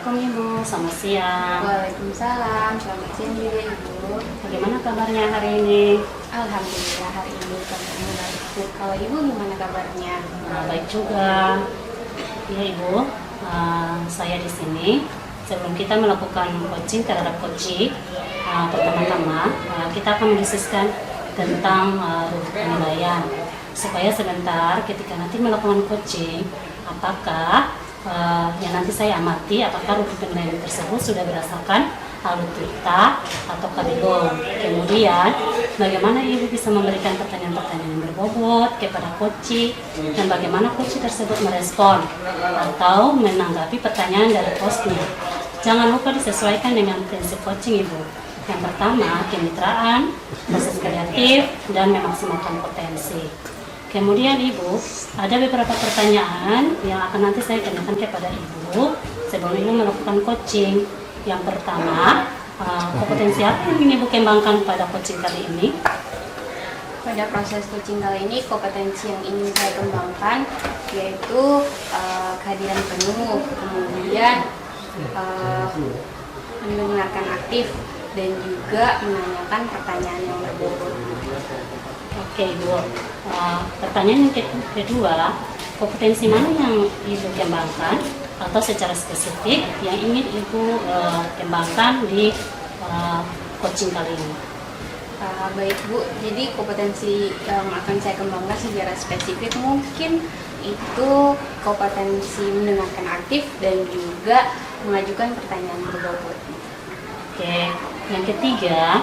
Assalamualaikum Ibu, selamat siang. Waalaikumsalam, selamat siang juga Ibu. Bagaimana kabarnya hari ini? Alhamdulillah hari ini kabarnya baik Bu. Kalau Ibu gimana kabarnya? Baik juga. Ya Ibu, saya di sini. Sebelum kita melakukan coaching terhadap coaching, pertama-tama kita akan mendiskusikan tentang penilaian. Supaya sebentar ketika nanti melakukan coaching, apakah yang nanti saya amati apakah rutin penilaian tersebut sudah berdasarkan alutsista atau belum. Kemudian bagaimana Ibu bisa memberikan pertanyaan-pertanyaan yang berbobot kepada coach dan bagaimana coach tersebut merespon atau menanggapi pertanyaan dari hostnya. Jangan lupa disesuaikan dengan prinsip coaching Ibu. Yang pertama, kemitraan, proses kreatif, dan memaksimalkan potensi. Kemudian Ibu, ada beberapa pertanyaan yang akan nanti saya tanyakan kepada Ibu sebelum Ibu melakukan coaching. Yang pertama, kompetensi apa yang ingin Ibu kembangkan pada coaching kali ini? Pada proses coaching kali ini, kompetensi yang ingin saya kembangkan yaitu kehadiran penuh, kemudian mendengarkan aktif, dan juga menanyakan pertanyaan yang berbobot. Oke Ibu, pertanyaan yang kedua, kompetensi mana yang Ibu kembangkan atau secara spesifik yang ingin Ibu kembangkan di coaching kali ini? Baik Bu, jadi kompetensi yang akan saya kembangkan secara spesifik mungkin itu kompetensi mendengarkan aktif dan juga mengajukan pertanyaan berbobot. Oke, yang ketiga,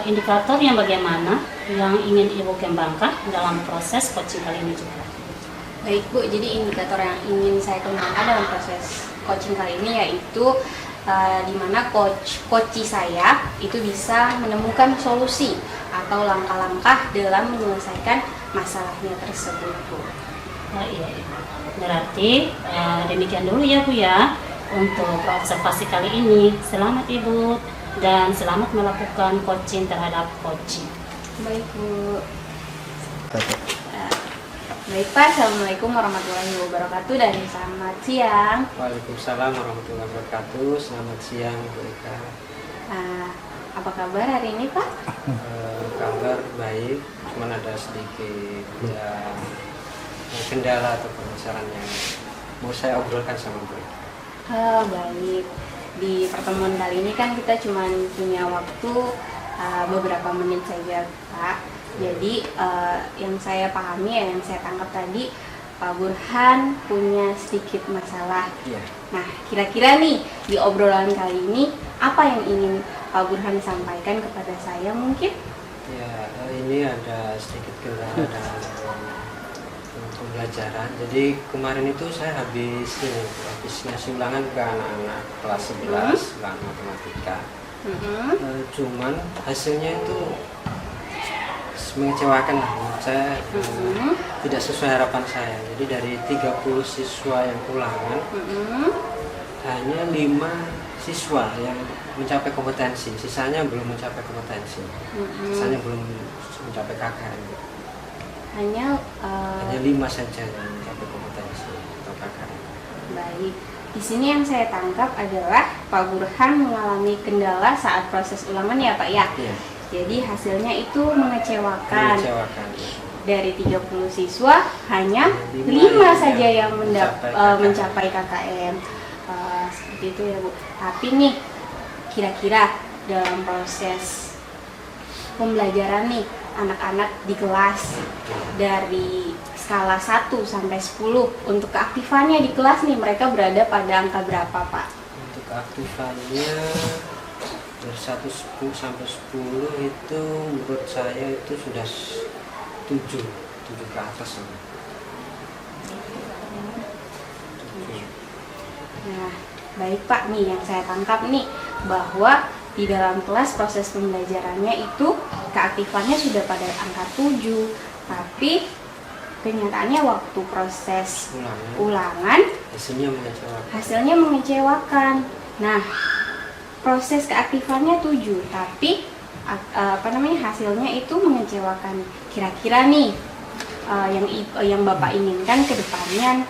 indikator yang bagaimana yang ingin Ibu kembangkan dalam proses coaching kali ini juga? Baik Bu, jadi indikator yang ingin saya kembangkan dalam proses coaching kali ini yaitu di mana coach saya itu bisa menemukan solusi atau langkah-langkah dalam menyelesaikan masalahnya tersebut Bu. Iya. Berarti demikian dulu ya Bu ya untuk observasi kali ini. Selamat Ibu dan selamat melakukan coaching terhadap coaching. Baik Bu. Baik Pak, Assalamualaikum warahmatullahi wabarakatuh dan selamat siang. Waalaikumsalam warahmatullahi wabarakatuh. Selamat siang Bu Eka. Apa kabar hari ini Pak? Kabar baik, cuman ada sedikit kendala atau permasalahan yang mau saya obrolkan sama Bu Eka. Baik. Di pertemuan kali ini kan kita cuma punya waktu beberapa menit saja Pak. Jadi yang saya pahami, yang saya tangkap tadi, Pak Burhan punya sedikit masalah. Iya. Nah, kira-kira nih di obrolan kali ini apa yang ingin Pak Burhan sampaikan kepada saya mungkin? Ya, ini ada sedikit kendala dalam pembelajaran. Jadi kemarin itu saya habis ngasih ulangan ke anak-anak kelas 11 ulangan matematika. Cuman hasilnya itu mengecewakan lah menurut saya. Tidak sesuai harapan saya. Jadi dari 30 siswa yang ulangan hanya 5 siswa yang mencapai kompetensi, sisanya belum mencapai kompetensi, sisanya belum mencapai KKM. Hanya 5 saja yang mencapai kompetensi atau KKM. Baik. Di sini yang saya tangkap adalah Pak Burhan mengalami kendala saat proses ulangan ya Pak ya? Iya. Jadi hasilnya itu mengecewakan. Dari 30 siswa hanya 5 saja yang mencapai KKM. Seperti itu ya Bu. Tapi nih kira-kira dalam proses pembelajaran nih anak-anak di kelas dari skala 1 sampai 10 untuk keaktifannya di kelas nih mereka berada pada angka berapa Pak? Untuk keaktifannya dari 1 sampai 10 itu menurut saya itu sudah 7 ke atas. Nah, baik Pak, nih yang saya tangkap nih bahwa di dalam kelas proses pembelajarannya itu keaktifannya sudah pada angka 7, tapi kenyataannya waktu proses ulangan hasilnya mengecewakan. Nah, proses keaktifannya 7, tapi hasilnya itu mengecewakan. Kira-kira nih yang Bapak inginkan ke depannya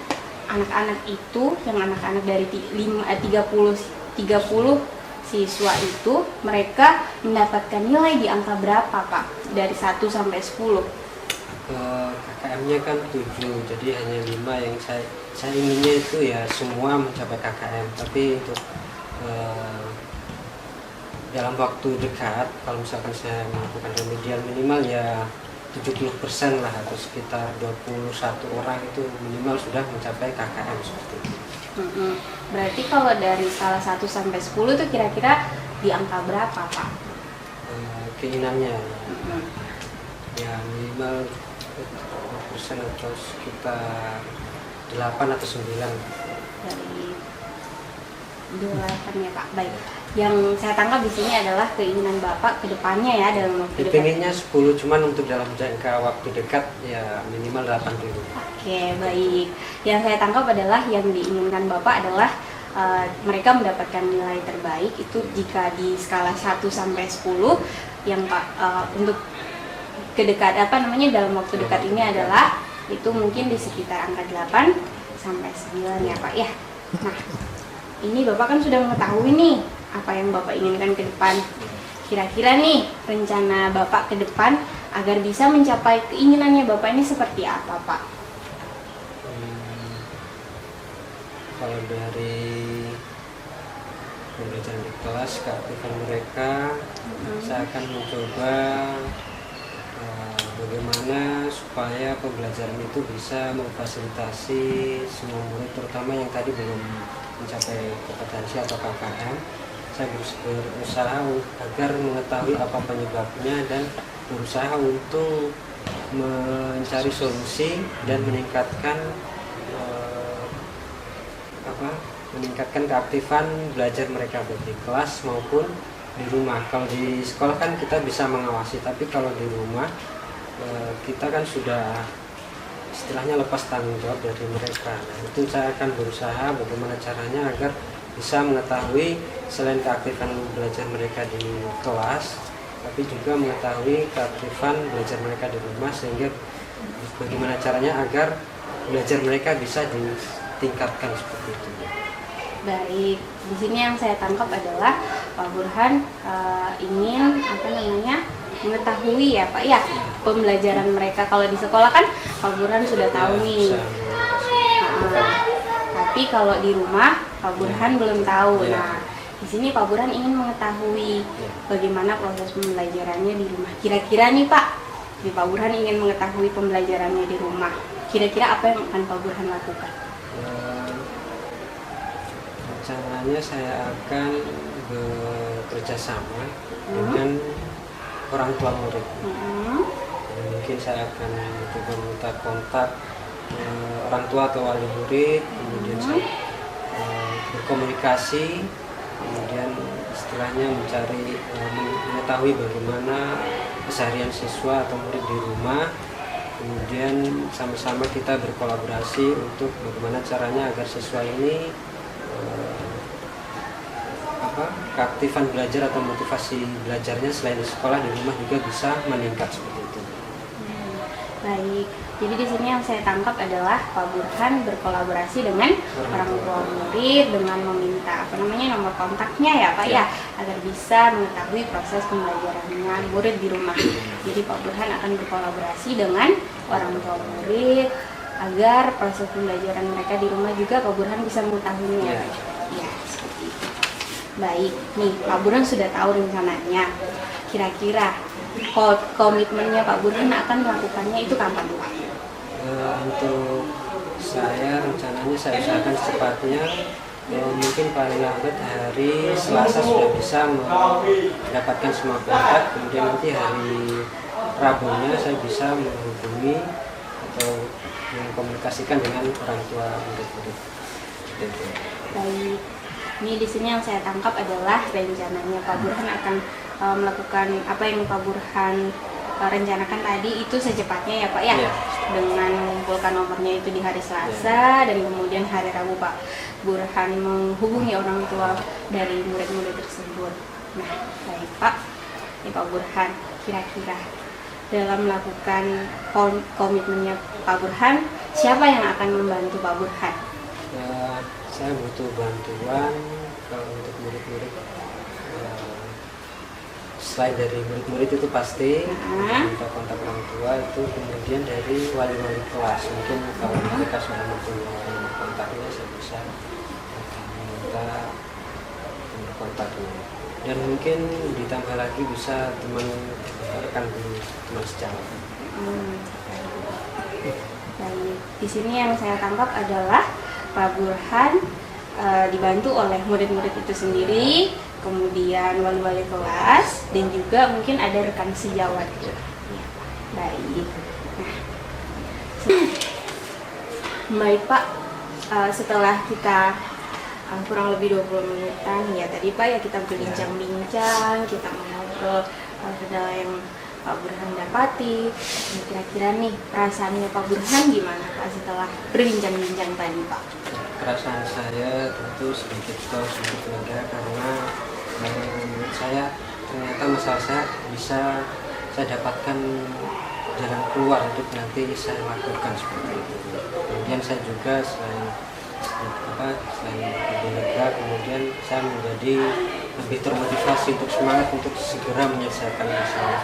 anak-anak itu, yang anak-anak dari 30 siswa itu, mereka mendapatkan nilai di angka berapa Pak? Dari 1 sampai 10? KKM-nya kan 7, jadi hanya 5 yang saya inginnya itu ya semua mencapai KKM. Tapi untuk dalam waktu dekat, kalau misalkan saya melakukan remedial minimal ya 70% lah, atau sekitar 21 orang itu minimal sudah mencapai KKM seperti itu. Berarti kalau dari skala 1 sampai 10 itu kira-kira di angka berapa Pak? Keinginannya ya minimal 20% atau sekitar 8 atau 9. Dari 8 ya Pak. Baik. Yang saya tangkap di sini adalah keinginan Bapak ke depannya ya dalam waktu dekat. Pengennya 10, cuman untuk dalam jangka waktu dekat ya minimal 8 dulu. Oke, baik. Yang saya tangkap adalah yang diinginkan Bapak adalah mereka mendapatkan nilai terbaik itu jika di skala 1 sampai 10 yang Pak untuk dalam waktu dekat ini adalah itu mungkin di sekitar angka 8 sampai 9 ya Pak ya. Nah, ini Bapak kan sudah mengetahui nih apa yang Bapak inginkan ke depan. Kira-kira nih rencana Bapak ke depan agar bisa mencapai keinginannya Bapak ini seperti apa Pak? Kalau dari pembelajaran di kelas, keaktifan mereka, saya akan mencoba bagaimana supaya pembelajaran itu bisa memfasilitasi semua murid, terutama yang tadi belum mencapai kompetensi atau KKM. Saya berusaha agar mengetahui apa penyebabnya dan berusaha untuk mencari solusi dan meningkatkan keaktifan belajar mereka baik di kelas maupun di rumah. Kalau di sekolah kan kita bisa mengawasi, tapi kalau di rumah kita kan sudah istilahnya lepas tanggung jawab dari mereka. Nah, itu saya akan berusaha bagaimana caranya agar bisa mengetahui selain keaktifan belajar mereka di kelas, tapi juga mengetahui keaktifan belajar mereka di rumah, sehingga bagaimana caranya agar belajar mereka bisa ditingkatkan seperti itu. Baik, di sini yang saya tangkap adalah Pak Burhan ingin mengetahui ya Pak ya pembelajaran mereka. Kalau di sekolah kan Pak Burhan sudah tahu nih. Tapi kalau di rumah Pak Burhan belum tahu. Nah, di sini Pak Burhan ingin mengetahui bagaimana proses pembelajarannya di rumah. Kira-kira nih Pak, Pak Burhan ingin mengetahui pembelajarannya di rumah. Kira-kira apa yang akan Pak Burhan lakukan? Rencananya saya akan bekerja sama dengan orang tua murid. Mungkin saya akan mencoba minta kontak orang tua atau wali murid, kemudian saya berkomunikasi, kemudian istilahnya mengetahui bagaimana keseharian siswa atau murid di rumah, kemudian sama-sama kita berkolaborasi untuk bagaimana caranya agar siswa ini keaktifan belajar atau motivasi belajarnya selain di sekolah, di rumah juga bisa meningkat seperti itu. Baik, jadi di sini yang saya tangkap adalah Pak Burhan berkolaborasi dengan orang tua murid dengan meminta nomor kontaknya ya Pak ya, agar bisa mengetahui proses pembelajarannya murid di rumah. Jadi Pak Burhan akan berkolaborasi dengan orang tua murid agar proses pembelajaran mereka di rumah juga Pak Burhan bisa mengetahuinya. Ya, seperti itu. Baik, nih Pak Burhan sudah tahu rencananya. Kira-kira komitmennya Pak Burhan akan melakukannya itu kapan Pak? Untuk saya rencananya saya usahakan secepatnya, mungkin paling lambat hari Selasa sudah bisa mendapatkan semua kontak, kemudian nanti hari Rabunya saya bisa menghubungi atau mengkomunikasikan dengan orang tua murid-murid. Baik, ini di sini yang saya tangkap adalah rencananya Pak Burhan akan melakukan apa yang Pak Burhan rencanakan tadi itu secepatnya ya Pak ya, dengan mengumpulkan nomornya itu di hari Selasa dan kemudian hari Rabu Pak Burhan menghubungi orang tua dari murid-murid tersebut. Nah, baik Pak, ini Pak Burhan, kira-kira dalam melakukan komitmennya Pak Burhan, siapa yang akan membantu Pak Burhan? saya butuh bantuan kalau untuk murid-murid. Selain dari murid-murid itu pasti minta kontak orang tua, itu kemudian dari wali-wali kelas. Mungkin kalau mereka sudah mempunyai kontaknya, saya bisa minta nomor kontaknya. Dan mungkin ditambah lagi bisa teman rekan guru, teman sejawat. Baik, di sini yang saya tangkap adalah Pak Burhan dibantu oleh murid-murid itu sendiri, kemudian wali-wali kelas, dan juga mungkin ada rekan sejawat. Ya, baik. Baik Pak, setelah kita kurang lebih 20 menitan ya tadi Pak ya, kita berbincang-bincang, kita mengobrol kendala yang Pak Burhan dapati. Kira-kira nih perasaannya Pak Burhan gimana Pak setelah berbincang-bincang tadi Pak? Perasaan saya tentu sedikit lega karena menurut saya ternyata masalah saya bisa saya dapatkan jalan keluar untuk nanti saya lakukan seperti itu. Kemudian saya juga selain lebih lega, kemudian saya menjadi lebih termotivasi untuk semangat untuk segera menyelesaikan masalah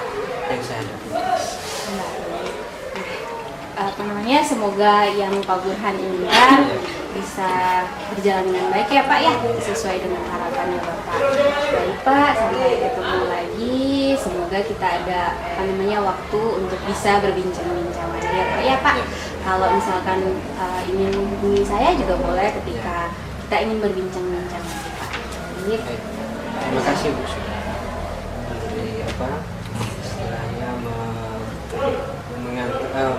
yang saya hadapi. Semoga yang Pak Burhan inginkan bisa berjalan dengan baik ya Pak ya, sesuai dengan harapannya Bapak. Baik Pak, sampai ketemu lagi. Semoga kita ada waktu untuk bisa berbincang-bincang lagi ya Pak ya Pak. Kalau misalkan ingin menghubungi saya juga boleh ketika kita ingin berbincang-bincang lagi Pak. Baik. Terima kasih Bu sudah memberi istilahnya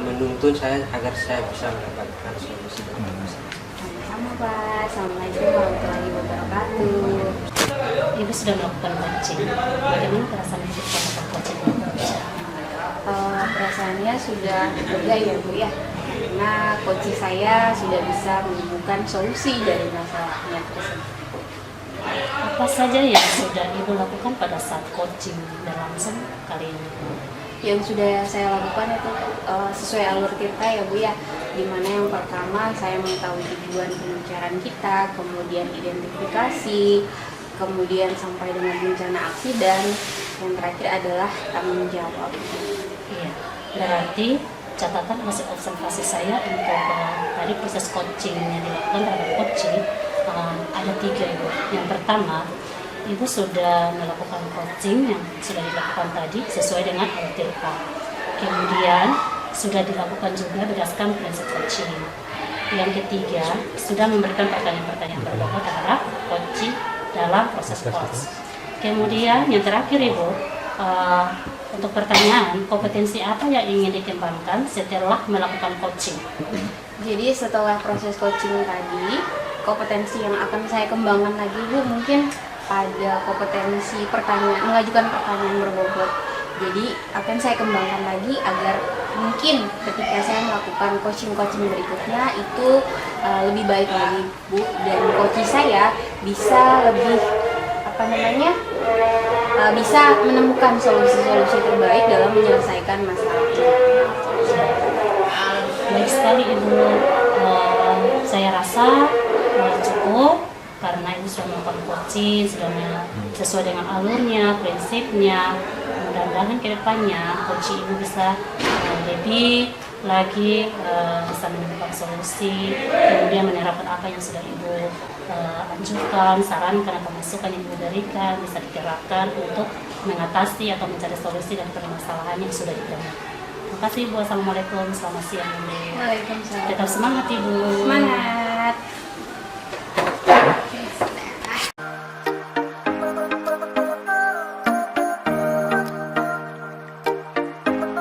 menuntun saya agar saya bisa mendapatkan solusi. Sama Pak. Assalamualaikum warahmatullahi wabarakatuh. Ibu sudah melakukan coaching. Bagaimana perasaan ibu setelah coaching? Perasaannya sudah lega ya Bu ya, karena coaching saya sudah bisa menemukan solusi dari masalahnya tersebut. Apa saja yang sudah ibu lakukan pada saat coaching berlangsung kali ini? Yang sudah saya lakukan itu sesuai alur kita ya Bu ya, dimana yang pertama saya mengetahui tujuan pembicaraan kita, kemudian identifikasi, kemudian sampai dengan bencana aksi, dan yang terakhir adalah tanggung jawab. Iya, berarti catatan hasil observasi saya untuk tadi proses coaching yang dilakukan terhadap coaching ada 3 Ibu. Yang pertama, Ibu sudah melakukan coaching yang sudah dilakukan tadi sesuai dengan LTK. Kemudian sudah dilakukan juga berdasarkan prinsip coaching. Yang ketiga, sudah memberikan pertanyaan-pertanyaan berbobot terhadap coaching dalam proses coach. Kemudian yang terakhir Ibu, untuk pertanyaan, kompetensi apa yang ingin dikembangkan setelah melakukan coaching? Jadi setelah proses coaching tadi, kompetensi yang akan saya kembangkan lagi Bu, mungkin ada kompetensi mengajukan pertanyaan berbobot. Jadi akan saya kembangkan lagi agar mungkin ketika saya melakukan coaching berikutnya itu lebih baik lagi Bu, dan coach saya bisa lebih bisa menemukan solusi-solusi terbaik dalam menyelesaikan masalahnya. Baik sekali Ibu, saya rasa cukup karena Ibu sudah melakukan coaching, sudah sesuai dengan alurnya, prinsipnya. Mudah-mudahan ke depannya coaching Ibu bisa lebih lagi bisa menemukan solusi, kemudian menerapkan apa yang sudah Ibu anjurkan, sarankan atau masukan yang Ibu berikan bisa diterapkan untuk mengatasi atau mencari solusi dari permasalahan yang sudah ditemukan. Terima kasih Ibu. Assalamualaikum, selamat siang Ibu. Waalaikumsalam. Tetap semangat Ibu. Semangat.